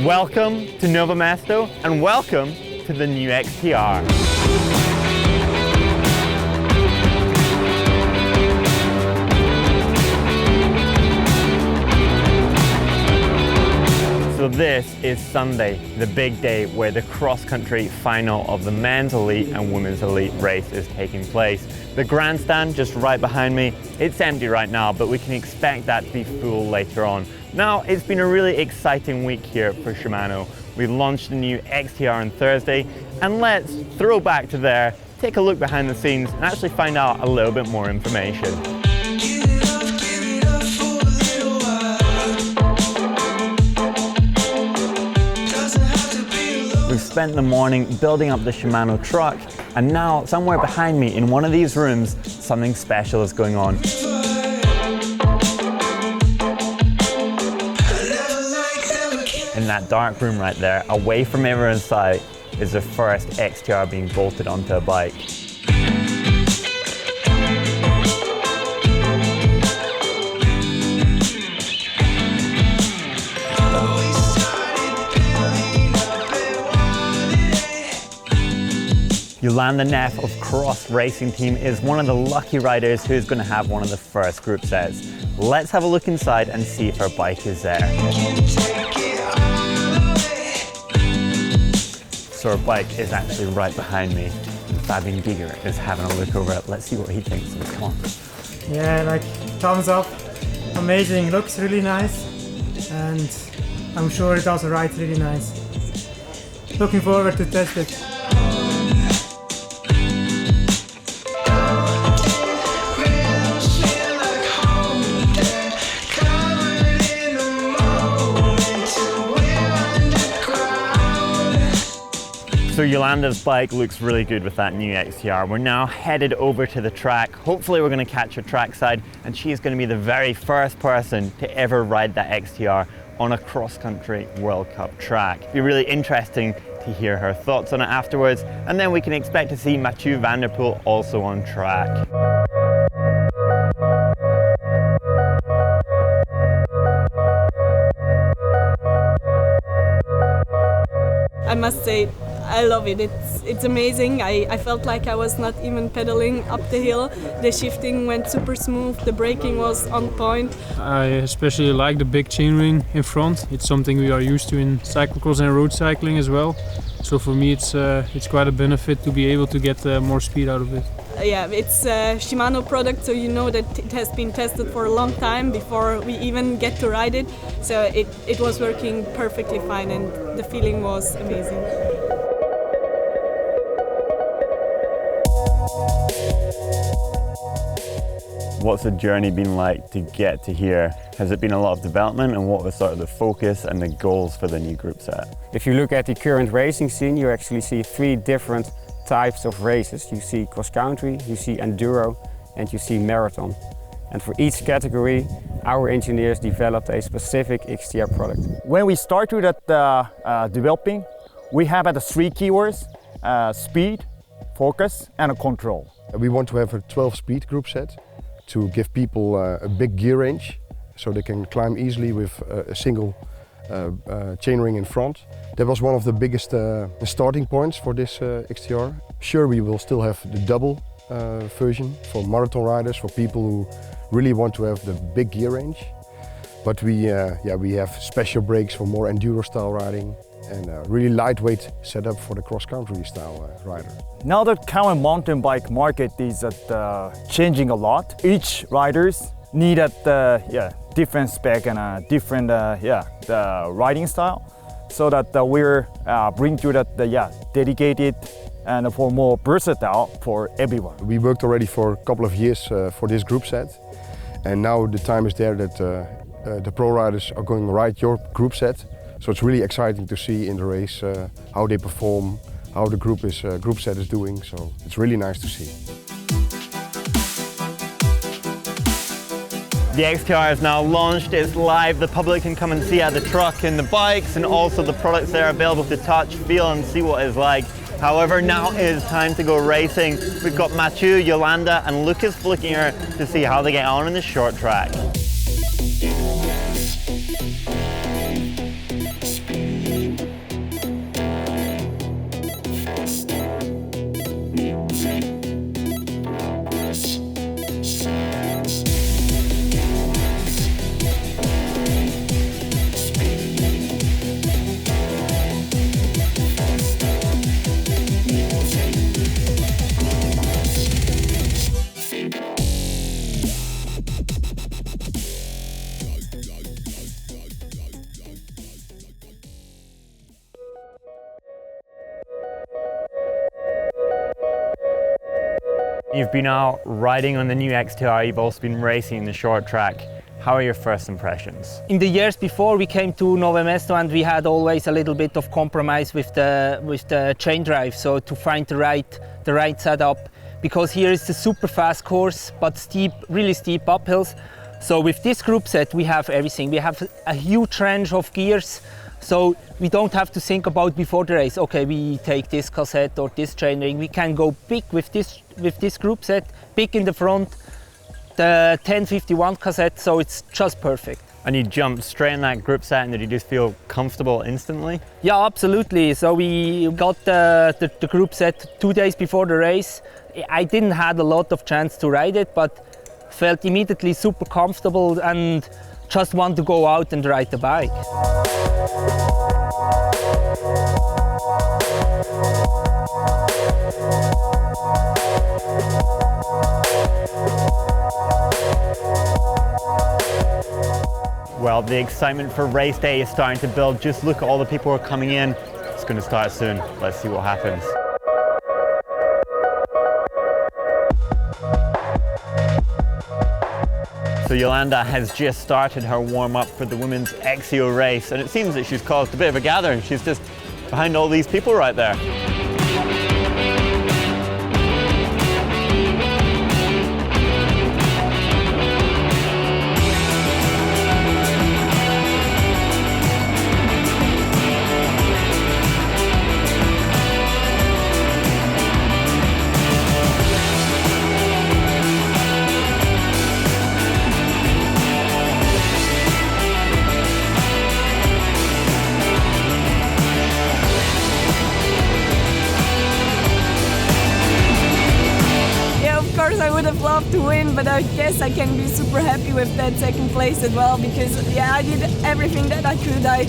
Welcome to Nové Město and welcome to the new XTR. So this is Sunday, the big day where the cross-country final of the men's elite and women's elite race is taking place. The grandstand just right behind me, it's empty right now, but we can expect that to be full later on. Now, it's been a really exciting week here for Shimano. We launched the new XTR on Thursday, and let's throw back to there, take a look behind the scenes, and actually find out a little bit more information. We've spent the morning building up the Shimano truck, and now somewhere behind me in one of these rooms, something special is going on. In that dark room right there, away from everyone's sight, is the first XTR being bolted onto a bike. Yolanda Neff of Cross Racing Team is one of the lucky riders who's going to have one of the first group sets. Let's have a look inside and see if her bike is there. So her bike is actually right behind me. Fabian Giger is having a look over it. Let's see what he thinks of it. Come on. Yeah, like thumbs up. Amazing, looks really nice. And I'm sure it also rides really nice. Looking forward to test it. So Yolanda's bike looks really good with that new XTR. We're now headed over to the track. Hopefully we're going to catch her trackside, and she is going to be the very first person to ever ride that XTR on a cross-country World Cup track. It'll be really interesting to hear her thoughts on it afterwards, and then we can expect to see Mathieu van der Poel also on track. I must say, I love it. It's amazing. I felt like I was not even pedaling up the hill. The shifting went super smooth. The braking was on point. I especially like the big chainring in front. It's something we are used to in cyclocross and road cycling as well. So for me, it's quite a benefit to be able to get more speed out of it. Yeah, it's a Shimano product, so you know that it has been tested for a long time before we even get to ride it. So it was working perfectly fine, and the feeling was amazing. What's the journey been like to get to here? Has it been a lot of development, and what was sort of the focus and the goals for the new group set? If you look at the current racing scene, you actually see three different types of races. You see cross-country, you see enduro, and you see marathon. And for each category, our engineers developed a specific XTR product. When we started at developing, we have the three keywords: speed, focus, and control. We want to have a 12-speed group set to give people a big gear range, so they can climb easily with a single chainring in front. That was one of the biggest starting points for this XTR. Sure, we will still have the double version for marathon riders, for people who really want to have the big gear range. But we have special brakes for more enduro style riding, and a really lightweight setup for the cross-country style rider. Now the current mountain bike market is changing a lot. Each riders need different spec and a different the riding style, so that we're bring to that dedicated and for more versatile for everyone. We worked already for a couple of years for this group set, and now the time is there that the pro riders are going to ride your group set. So it's really exciting to see in the race how they perform, how the group set is doing. So it's really nice to see. The XTR is now launched, it's live, the public can come and see how the truck and the bikes and also the products there are available to touch, feel and see what it's like. However, now is time to go racing. We've got Mathieu, Yolanda and Lucas flicking her to see how they get on in the short track. You've been out riding on the new XTR, you've also been racing the short track. How are your first impressions? In the years before we came to Nové Město, and we had always a little bit of compromise with the chain drive, so to find the right setup, because here is the super fast course but steep, really steep uphills. So with this group set we have everything. We have a huge range of gears, so we don't have to think about before the race, okay, we take this cassette or this chainring. We can go big with this group set, big in the front, the 1051 cassette, so it's just perfect. And you jumped straight in that group set, and did you just feel comfortable instantly? Yeah, absolutely. So we got the group set 2 days before the race. I didn't have a lot of chance to ride it, but felt immediately super comfortable and just want to go out and ride the bike. Well, the excitement for race day is starting to build. Just look at all the people who are coming in. It's going to start soon. Let's see what happens. So Yolanda has just started her warm-up for the women's XCO race, and it seems that she's caused a bit of a gathering. She's just behind all these people right there. I would have loved to win, but I guess I can be super happy with that second place as well, because yeah, I did everything that I could. I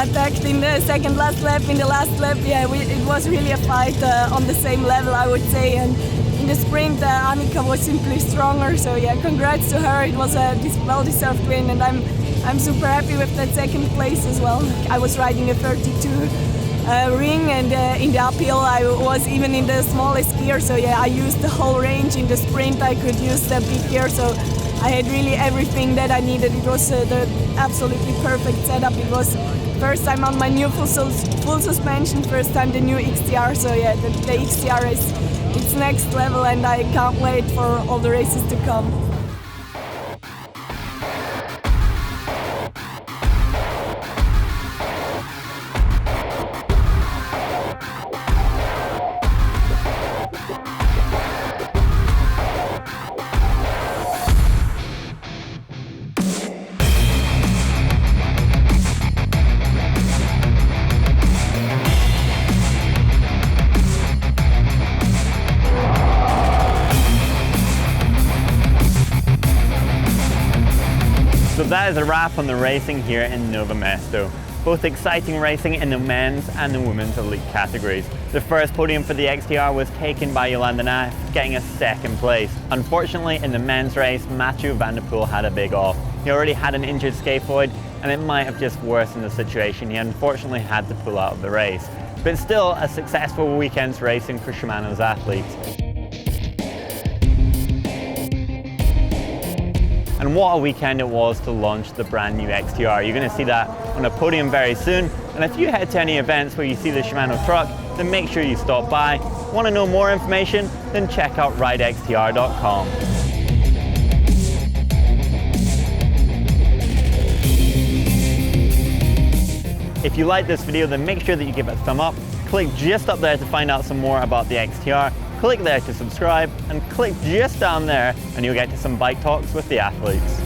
attacked in the second last lap, in the last lap, yeah, it was really a fight on the same level, I would say, and in the sprint Annika was simply stronger, so yeah, congrats to her. It was a well-deserved win, and I'm super happy with that second place as well. I was riding a 32 ring, and in the uphill I was even in the smallest gear, so yeah, I used the whole range. In the sprint I could use the big gear, so I had really everything that I needed. It was the absolutely perfect setup. It was first time on my new full suspension, first time the new XTR, so yeah, the XTR is it's next level, and I can't wait for all the races to come. So that is a wrap on the racing here in Nové Město. Both exciting racing in the men's and the women's elite categories. The first podium for the XTR was taken by Yolanda Nath, getting a second place. Unfortunately, in the men's race, Mathieu van der Poel had a big off. He already had an injured scaphoid, and it might have just worsened the situation. He unfortunately had to pull out of the race. But still, a successful weekend's racing for Shimano's athletes. And what a weekend it was to launch the brand new XTR. You're going to see that on a podium very soon. And if you head to any events where you see the Shimano truck, then make sure you stop by. Want to know more information? Then check out ridextr.com. If you like this video, then make sure that you give it a thumb up. Click just up there to find out some more about the XTR. Click there to subscribe, and click just down there and you'll get to some bike talks with the athletes.